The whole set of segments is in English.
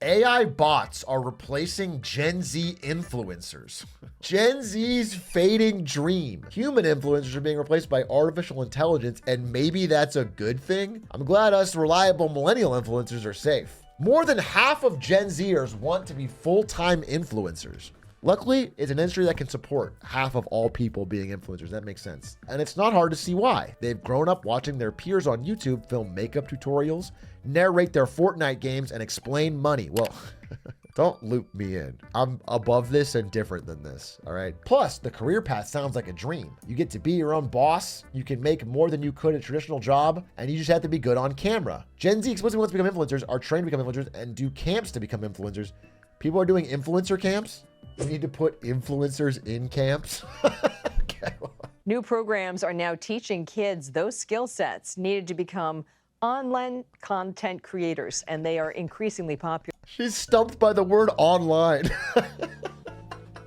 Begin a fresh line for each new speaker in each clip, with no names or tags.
AI bots are replacing Gen Z influencers. Gen Z's fading dream. Human influencers are being replaced by artificial intelligence, and maybe that's a good thing. I'm glad us reliable millennial influencers are safe. More than half of Gen Zers want to be full-time influencers. Luckily, it's an industry that can support half of all people being influencers. That makes sense. And it's not hard to see why. They've grown up watching their peers on YouTube film makeup tutorials, narrate their Fortnite games, and explain money. Well, don't loop me in. I'm above this and different than this, all right? Plus, the career path sounds like a dream. You get to be your own boss, you can make more than you could at a traditional job, and you just have to be good on camera. Gen Z explicitly wants to become influencers, are trained to become influencers, and do camps to become influencers. People are doing influencer camps. We need to put influencers in camps. Okay.
New programs are now teaching kids those skill sets needed to become online content creators, and they are increasingly popular.
She's stumped by the word online.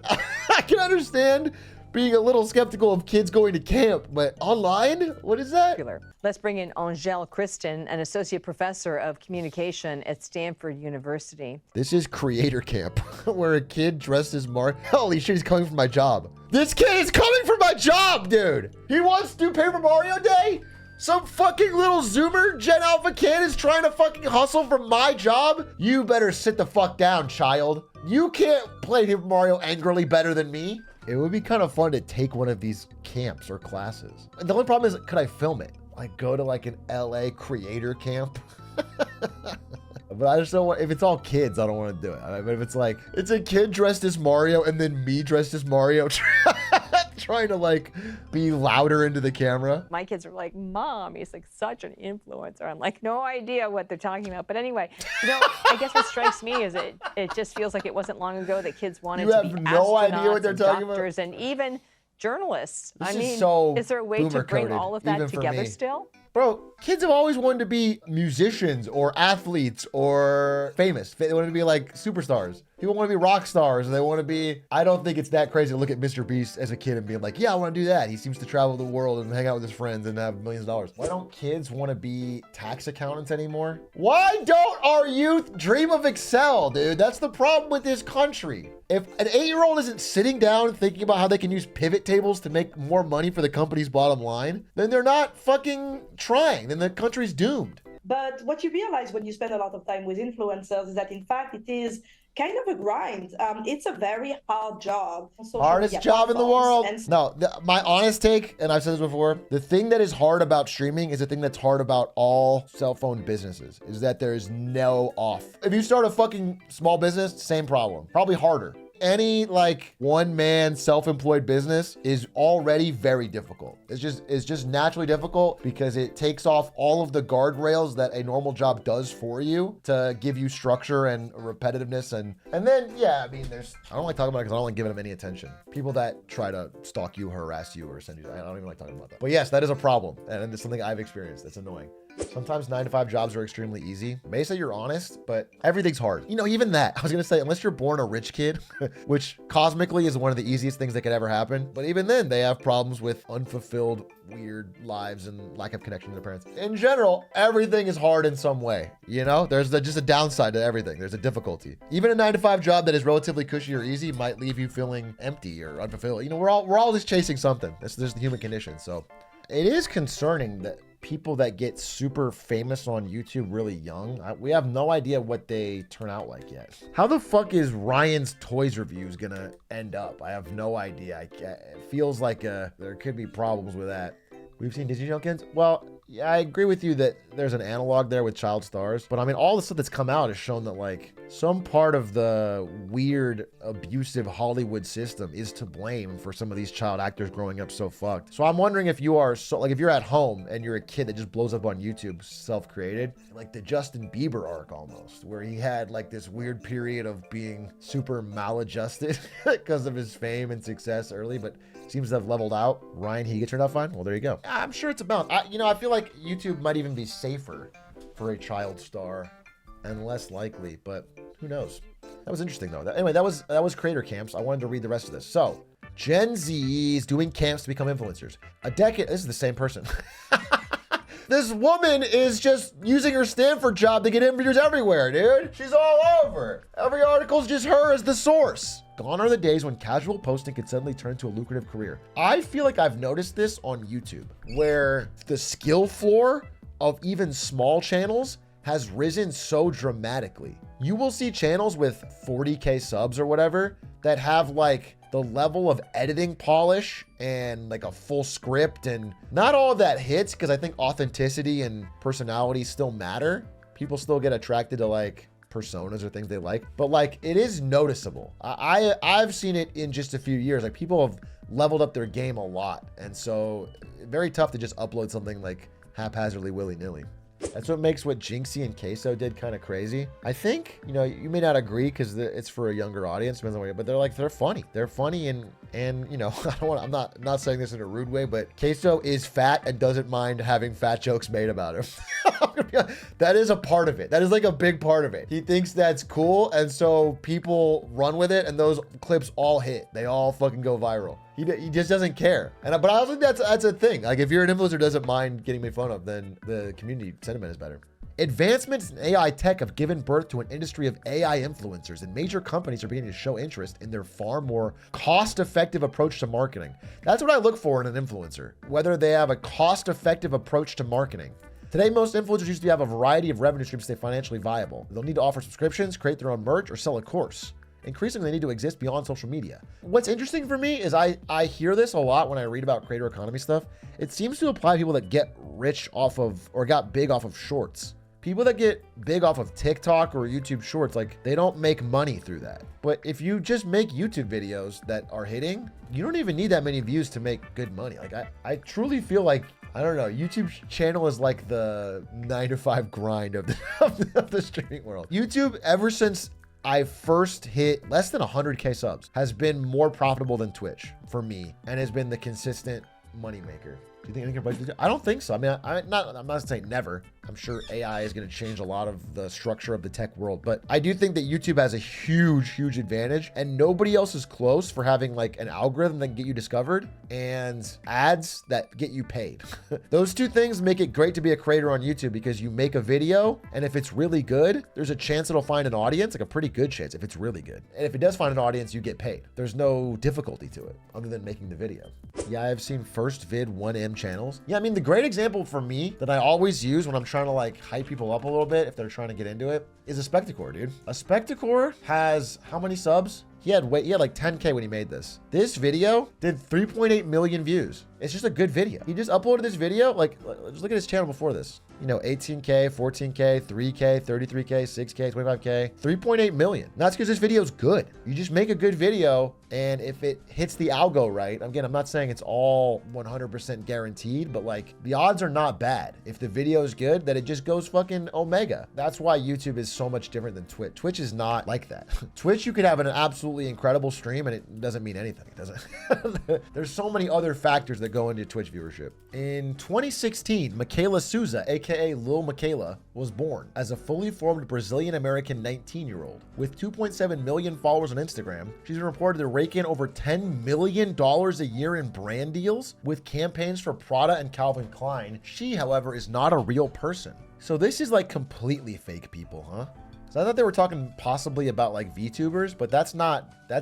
I can understand being a little skeptical of kids going to camp, but online? What is that?
Let's bring in Angèle Kristen, an associate professor of communication at Stanford University.
This is creator camp, where a kid dressed as Mario. Holy shit, he's coming for my job. This kid is coming for my job, dude. He wants to do Paper Mario Day? Some fucking little Zoomer Gen Alpha kid is trying to fucking hustle for my job? You better sit the fuck down, child. You can't play Paper Mario angrily better than me. It would be kind of fun to take one of these camps or classes. The only problem is, could I film it? Like go to like an LA creator camp? But I just don't want, if it's all kids, I don't want to do it. But if it's like, it's a kid dressed as Mario and then me dressed as Mario trying to like be louder into the camera.
My kids are like, Mom, he's like such an influencer. I'm like, no idea what they're talking about. But anyway, you know, I guess what strikes me is it just feels like it wasn't long ago that kids wanted to be astronauts and doctors and even journalists. I mean, is there a way to bring all of that together still?
Bro, kids have always wanted to be musicians or athletes or famous. They want to be like superstars. People want to be rock stars and they want to be, I don't think it's that crazy to look at Mr. Beast as a kid and be like, yeah, I want to do that. He seems to travel the world and hang out with his friends and have millions of dollars. Why don't kids want to be tax accountants anymore? Why don't our youth dream of Excel, dude? That's the problem with this country. If an 8-year-old isn't sitting down thinking about how they can use pivot tables to make more money for the company's bottom line, then they're not fucking trying. Then the country's doomed.
But what you realize when you spend a lot of time with influencers is that, in fact, it is kind of a grind. It's a very hard job.
Hardest job in the world. No, my honest take, and I've said this before, the thing that is hard about streaming is the thing that's hard about all cell phone businesses, is that there's no off. If you start a fucking small business, same problem. Probably harder. Any like one-man self-employed business is already very difficult. It's just naturally difficult because it takes off all of the guardrails that a normal job does for you to give you structure and repetitiveness and then yeah, I mean I don't like talking about it because I don't like giving them any attention. People that try to stalk you, harass you, or send you, I don't even like talking about that. But yes, that is a problem, and it's something I've experienced. That's annoying. Sometimes 9-to-5 jobs are extremely easy. May say you're honest, but everything's hard. You know, even that, I was gonna say, unless you're born a rich kid, which cosmically is one of the easiest things that could ever happen. But even then, they have problems with unfulfilled, weird lives and lack of connection to their parents. In general, everything is hard in some way. You know, there's just a downside to everything. There's a difficulty. Even a 9-to-5 job that is relatively cushy or easy might leave you feeling empty or unfulfilled. You know, we're all just chasing something. There's the human condition. So it is concerning that people that get super famous on YouTube really young, we have no idea what they turn out like yet. How the fuck is Ryan's Toys reviews gonna end up? I have no idea. It feels like there could be problems with that. We've seen Disney Channel kids. Well, yeah, I agree with you that there's an analog there with child stars, but I mean, all the stuff that's come out has shown that like some part of the weird, abusive Hollywood system is to blame for some of these child actors growing up so fucked. So I'm wondering if you are if you're at home and you're a kid that just blows up on YouTube, self-created, like the Justin Bieber arc almost, where he had like this weird period of being super maladjusted because of his fame and success early, but seems to have leveled out. Ryan, he gets turned out fine. Well, there you go. I'm sure it's a balance. I feel like YouTube might even be safer for a child star and less likely, but who knows? That was interesting though. Anyway, that was creator camps. I wanted to read the rest of this. So, Gen Z is doing camps to become influencers. This is the same person. This woman is just using her Stanford job to get interviews everywhere, dude. She's all over. Every article's just her as the source. Gone are the days when casual posting could suddenly turn into a lucrative career. I feel like I've noticed this on YouTube, where the skill floor of even small channels has risen so dramatically. You will see channels with 40K subs or whatever that have like the level of editing polish and like a full script, and not all of that hits because I think authenticity and personality still matter. People still get attracted to like personas or things they like, but like it is noticeable. I've seen it in just a few years. Like people have leveled up their game a lot, and so very tough to just upload something like haphazardly, willy-nilly. That's what makes what Jinxie and Queso did kind of crazy. I think, you know, you may not agree because it's for a younger audience, depends on what, but they're funny. They're funny, and you know, I'm not saying this in a rude way, but Queso is fat and doesn't mind having fat jokes made about him. That is a part of it. That is like a big part of it. He thinks that's cool, and so people run with it, and those clips all hit. They all fucking go viral. He just doesn't care. But I also think that's a thing. Like if you're an influencer who doesn't mind getting made fun of, then the community sentiment is better. Advancements in AI tech have given birth to an industry of AI influencers, and major companies are beginning to show interest in their far more cost-effective approach to marketing. That's what I look for in an influencer, whether they have a cost-effective approach to marketing. Today, most influencers used to have a variety of revenue streams to stay financially viable. They'll need to offer subscriptions, create their own merch, or sell a course. Increasingly, they need to exist beyond social media. What's interesting for me is I hear this a lot when I read about creator economy stuff. It seems to apply to people that get rich off of, or got big off of shorts. People that get big off of TikTok or YouTube shorts, like they don't make money through that. But if you just make YouTube videos that are hitting, you don't even need that many views to make good money. Like I truly feel like, I don't know, YouTube channel is like the 9-to-5 grind of the streaming world. YouTube, ever since I first hit less than 100K subs, has been more profitable than Twitch for me, and has been the consistent moneymaker. Do you think anything can break the? I don't think so. I mean, I'm not saying never. I'm sure AI is going to change a lot of the structure of the tech world, but I do think that YouTube has a huge advantage, and nobody else is close for having like an algorithm that can get you discovered and ads that get you paid. Those two things make it great to be a creator on YouTube, because you make a video, and if it's really good, there's a chance it'll find an audience, like a pretty good chance if it's really good. And if it does find an audience, you get paid. There's no difficulty to it other than making the video. Yeah, I've seen first vid 1M channels. Yeah, I mean, the great example for me that I always use when I'm trying to like hype people up a little bit if they're trying to get into it is a Spectacore, dude. A Spectacore has how many subs? He had like 10K when he made this. This video did 3.8 million views. It's just a good video. He just uploaded this video. Like, just look at his channel before this. You know, 18K, 14K, 3K, 33K, 6K, 25K, 3.8 million. And that's because this video is good. You just make a good video, and if it hits the algo right, again, I'm not saying it's all 100% guaranteed, but like the odds are not bad. If the video is good, that it just goes fucking omega. That's why YouTube is so much different than Twitch. Twitch is not like that. Twitch, you could have an absolutely incredible stream and it doesn't mean anything. It doesn't. There's so many other factors that go into Twitch viewership. In 2016, Michaela Souza, aka Lil Michaela, was born as a fully formed Brazilian-American 19-year-old. With 2.7 million followers on Instagram, she's been reported to rake in over $10 million a year in brand deals with campaigns for Prada and Calvin Klein. She, however, is not a real person. So this is like completely fake people, huh? So I thought they were talking possibly about like VTubers, but that's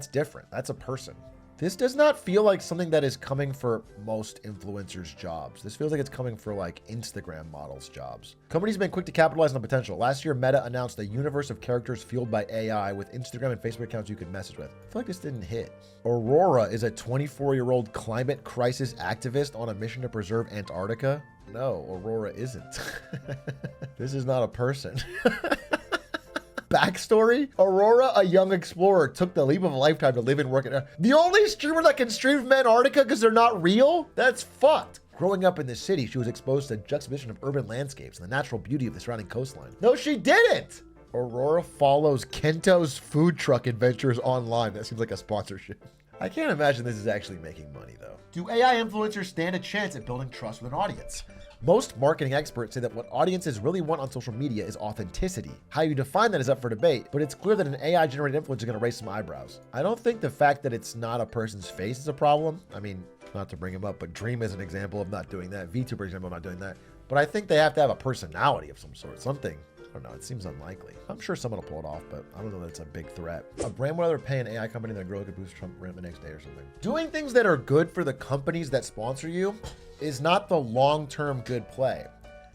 different. That's a person. This does not feel like something that is coming for most influencers' jobs. This feels like it's coming for like Instagram models' jobs. Companies have been quick to capitalize on the potential. Last year, Meta announced a universe of characters fueled by AI with Instagram and Facebook accounts you could message with. I feel like this didn't hit. Aurora is a 24-year-old climate crisis activist on a mission to preserve Antarctica. No, Aurora isn't. This is not a person. Backstory: Aurora, a young explorer, took the leap of a lifetime to live and work in the only streamer that can stream from Antarctica because they're not real? That's fucked. Growing up in the city, she was exposed to the juxtaposition of urban landscapes and the natural beauty of the surrounding coastline. No, she didn't! Aurora follows Kento's food truck adventures online. That seems like a sponsorship. I can't imagine this is actually making money, though. Do AI influencers stand a chance at building trust with an audience? Most marketing experts say that what audiences really want on social media is authenticity. How you define that is up for debate, but it's clear that an AI-generated influencer is going to raise some eyebrows. I don't think the fact that it's not a person's face is a problem. I mean, not to bring him up, but Dream is an example of not doing that. VTuber example of not doing that. But I think they have to have a personality of some sort. Something. I don't know. It seems unlikely. I'm sure someone will pull it off, but I don't know that it's a big threat. A brand would rather pay an AI company that grow could boost Trump rent the next day or something. Doing things that are good for the companies that sponsor you is not the long-term good play.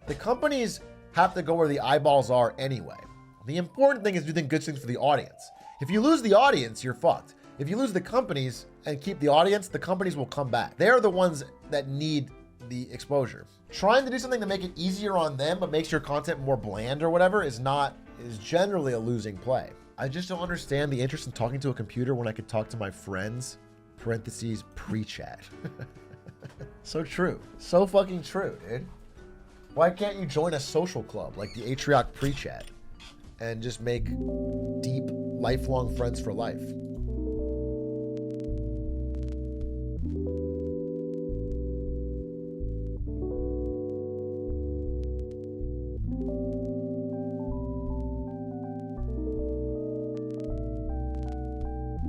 The companies have to go where the eyeballs are anyway. The important thing is do good things for the audience. If you lose the audience, you're fucked. If you lose the companies and keep the audience, the companies will come back. They're the ones that need the exposure. Trying to do something to make it easier on them but makes your content more bland or whatever is generally a losing play. I just don't understand the interest in talking to a computer when I could talk to my friends, parentheses, pre-chat. So true. So fucking true, dude. Why can't you join a social club like the Atrioc pre-chat and just make deep, lifelong friends for life?